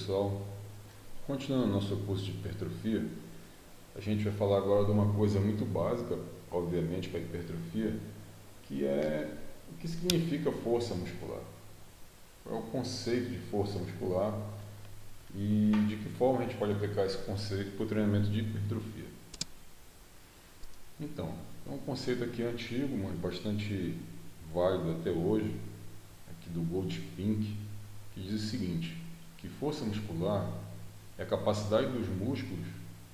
pessoal, continuando nosso curso de hipertrofia, a gente vai falar agora de uma coisa muito básica, obviamente, para a hipertrofia, que é o que significa força muscular. Qual é o conceito de força muscular e de que forma a gente pode aplicar esse conceito para o treinamento de hipertrofia. Então, é um conceito aqui antigo, mas bastante válido até hoje, aqui do Goldspink, que diz o seguinte, que força muscular é a capacidade dos músculos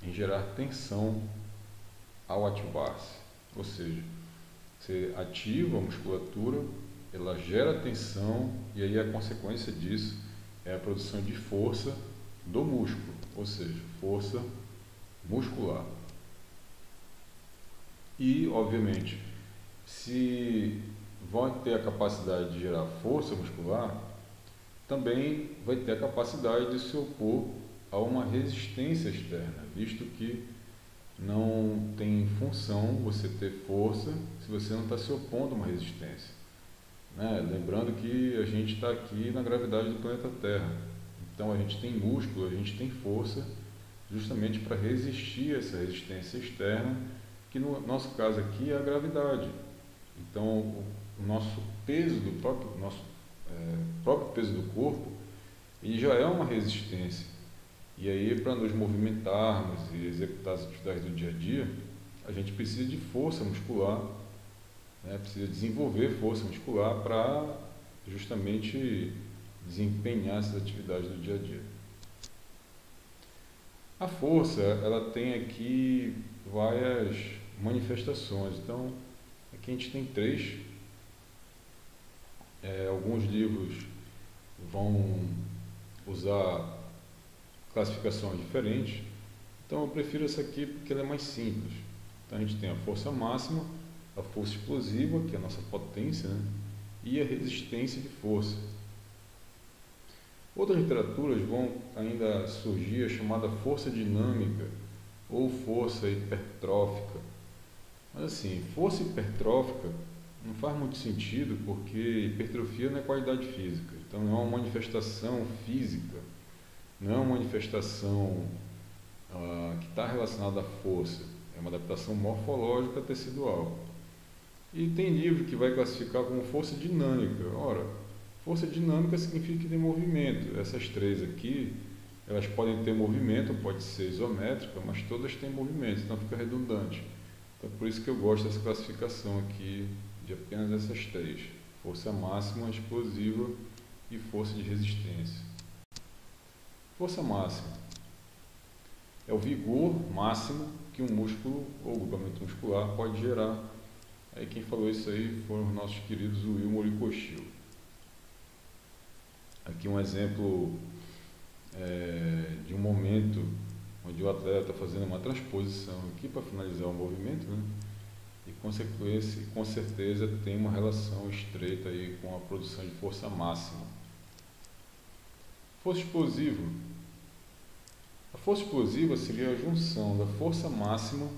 em gerar tensão ao ativar-se. Ou seja, você ativa a musculatura, ela gera tensão e aí a consequência disso é a produção de força do músculo, ou seja, força muscular. E, obviamente, se vai ter a capacidade de gerar força muscular, também vai ter a capacidade de se opor a uma resistência externa, visto que não tem função você ter força se você não está se opondo a uma resistência. Lembrando que a gente está aqui na gravidade do planeta Terra, então a gente tem músculo, a gente tem força justamente para resistir a essa resistência externa, que no nosso caso aqui é a gravidade. Então o nosso peso do próprio peso do corpo, ele já é uma resistência. E aí, para nos movimentarmos e executar as atividades do dia a dia, a gente precisa de força muscular, precisa desenvolver força muscular para justamente desempenhar essas atividades do dia a dia. A força, ela tem aqui várias manifestações. Então, aqui a gente tem três. Alguns livros vão usar classificações diferentes, então eu prefiro essa aqui porque ela é mais simples. Então a gente tem a força máxima, a força explosiva, que é a nossa potência, e a resistência de força. Outras literaturas vão ainda surgir a chamada força dinâmica ou força hipertrófica. Mas assim, força hipertrófica não faz muito sentido porque hipertrofia não é qualidade física, então não é uma manifestação física, não é uma manifestação que está relacionada à força, é uma adaptação morfológica tecidual. E tem livro que vai classificar como força dinâmica. Ora, força dinâmica significa que tem movimento. Essas três aqui, elas podem ter movimento, pode ser isométrica, mas todas têm movimento, então fica redundante. Então por isso que eu gosto dessa classificação aqui de apenas essas três: força máxima, explosiva e força de resistência. Força máxima é o vigor máximo que um músculo ou grupamento muscular pode gerar. Aí quem falou isso aí foram os nossos queridos Wilmore e Koshio. Aqui um exemplo de um momento onde o atleta está fazendo uma transposição aqui para finalizar o movimento, e com certeza tem uma relação estreita aí com a produção de força máxima. Força explosiva. A força explosiva seria a junção da força máxima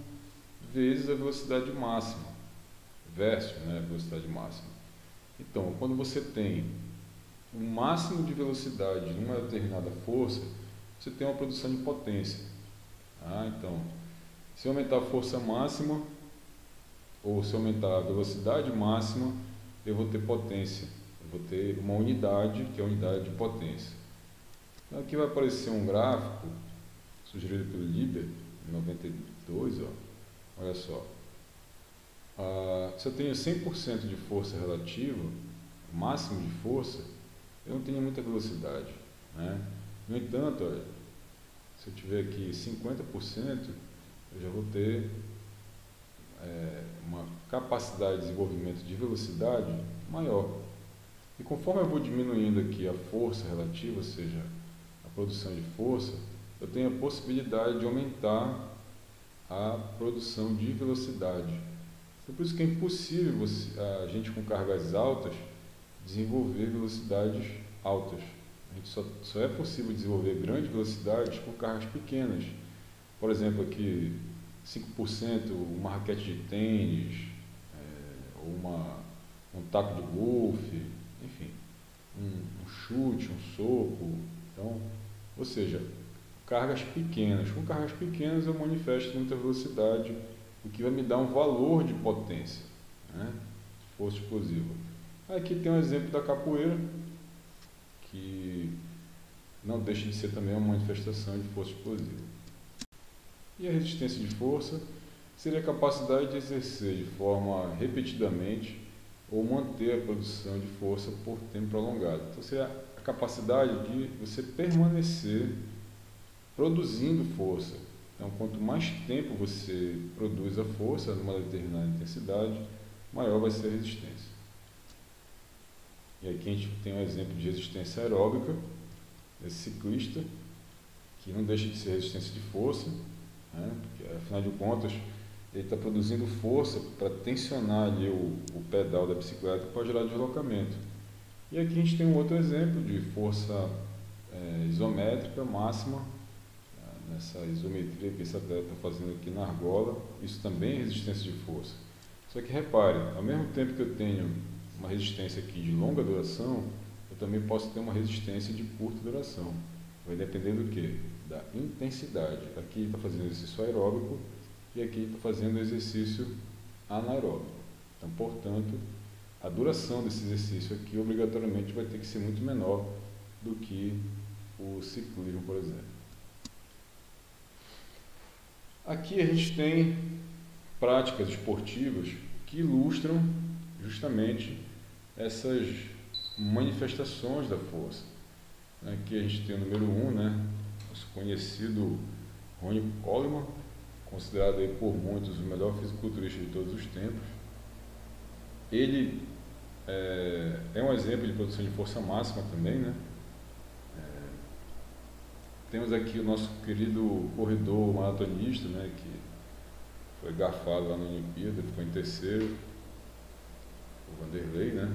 vezes a velocidade máxima, versus a velocidade máxima. Então, quando você tem um máximo de velocidade numa determinada força, você tem uma produção de potência. Então, se eu aumentar a força máxima, ou se eu aumentar a velocidade máxima, eu vou ter potência. Eu vou ter uma unidade, que é a unidade de potência. Então, aqui vai aparecer um gráfico sugerido pelo Lieber, em 92, olha só. Se eu tenho 100% de força relativa, o máximo de força, eu não tenho muita velocidade. No entanto, olha, se eu tiver aqui 50%, eu já vou ter uma capacidade de desenvolvimento de velocidade maior. E conforme eu vou diminuindo aqui a força relativa, ou seja, a produção de força, eu tenho a possibilidade de aumentar a produção de velocidade. Então, por isso que é impossível a gente com cargas altas desenvolver velocidades altas. A gente só é possível desenvolver grandes velocidades com cargas pequenas. Por exemplo, aqui 5%, uma raquete de tênis, ou um taco de golfe, enfim, um chute, um soco. Então, ou seja, cargas pequenas. Com cargas pequenas eu manifesto muita velocidade, o que vai me dar um valor de potência, né? Força explosiva. Aqui tem um exemplo da capoeira, que não deixa de ser também uma manifestação de força explosiva. E a resistência de força seria a capacidade de exercer de forma repetidamente ou manter a produção de força por tempo prolongado. Então seria a capacidade de você permanecer produzindo força. Então, quanto mais tempo você produz a força numa determinada intensidade, maior vai ser a resistência. E aqui a gente tem um exemplo de resistência aeróbica, desse ciclista, que não deixa de ser resistência de força, né? Porque, afinal de contas, ele está produzindo força para tensionar ali o pedal da bicicleta para gerar deslocamento. E aqui a gente tem um outro exemplo de força isométrica máxima, nessa isometria que esse atleta está fazendo aqui na argola. Isso também é resistência de força. Só que repare, ao mesmo tempo que eu tenho uma resistência aqui de longa duração, eu também posso ter uma resistência de curta duração. Vai depender do quê? Da intensidade. Aqui está fazendo exercício aeróbico e aqui está fazendo exercício anaeróbico. Então, portanto, a duração desse exercício aqui obrigatoriamente vai ter que ser muito menor do que o ciclismo, por exemplo. Aqui a gente tem práticas esportivas que ilustram justamente essas manifestações da força. Aqui a gente tem o número 1, né? Nosso conhecido Ronnie Coleman, considerado aí por muitos o melhor fisiculturista de todos os tempos. Ele é um exemplo de produção de força máxima também, né? Temos aqui o nosso querido corredor maratonista, né, que foi garfado lá na Olimpíada, ficou em terceiro, o Vanderlei, né?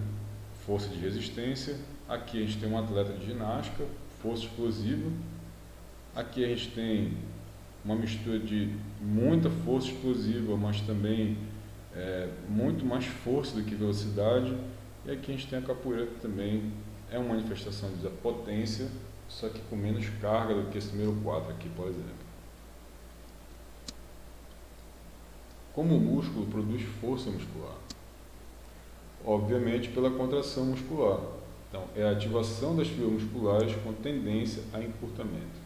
Força de resistência. Aqui a gente tem um atleta de ginástica, força explosiva. Aqui a gente tem uma mistura de muita força explosiva, mas também muito mais força do que velocidade. E aqui a gente tem a capoeira, que também é uma manifestação de potência, só que com menos carga do que esse número 4 aqui, por exemplo. Como o músculo produz força muscular? Obviamente pela contração muscular. Então, é a ativação das fibras musculares com tendência a encurtamento.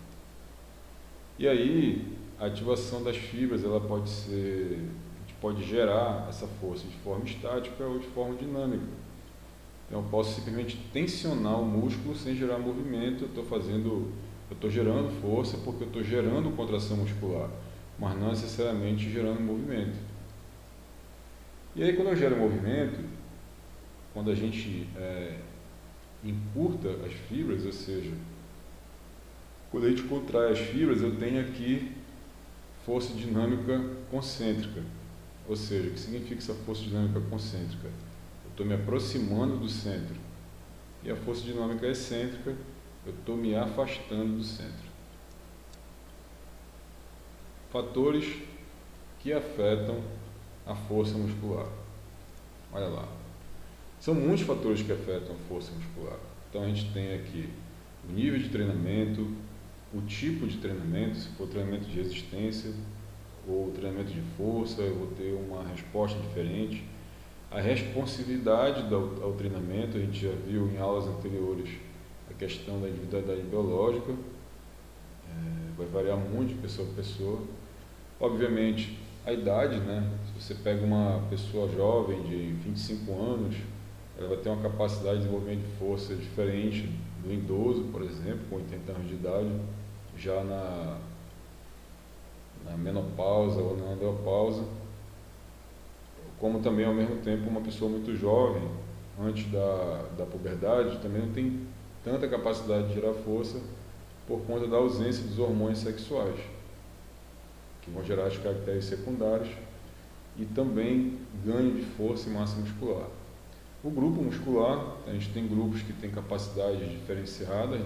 E aí, a ativação das fibras, ela pode ser, a gente pode gerar essa força de forma estática ou de forma dinâmica. Então, eu posso simplesmente tensionar o músculo sem gerar movimento. Eu estou gerando força porque eu estou gerando contração muscular, mas não necessariamente gerando movimento. E aí, quando eu gero movimento, quando a gente encurta as fibras, ou seja, quando a gente contrai as fibras, eu tenho aqui força dinâmica concêntrica. Ou seja, o que significa essa força dinâmica concêntrica? Eu estou me aproximando do centro. E a força dinâmica excêntrica, eu estou me afastando do centro. Fatores que afetam a força muscular. Olha lá. São muitos fatores que afetam a força muscular. Então a gente tem aqui o nível de treinamento, o tipo de treinamento, se for treinamento de resistência ou treinamento de força, eu vou ter uma resposta diferente. A responsividade ao treinamento, a gente já viu em aulas anteriores a questão da individualidade biológica, vai variar muito de pessoa para pessoa. Obviamente, a idade, né? Se você pega uma pessoa jovem de 25 anos, ela vai ter uma capacidade de desenvolvimento de força diferente do idoso, por exemplo, com 80 anos de idade, já na menopausa ou na andropausa, como também ao mesmo tempo uma pessoa muito jovem, antes da puberdade, também não tem tanta capacidade de gerar força por conta da ausência dos hormônios sexuais, que vão gerar as caracteres secundárias e também ganho de força e massa muscular. O grupo muscular, a gente tem grupos que têm capacidades diferenciadas,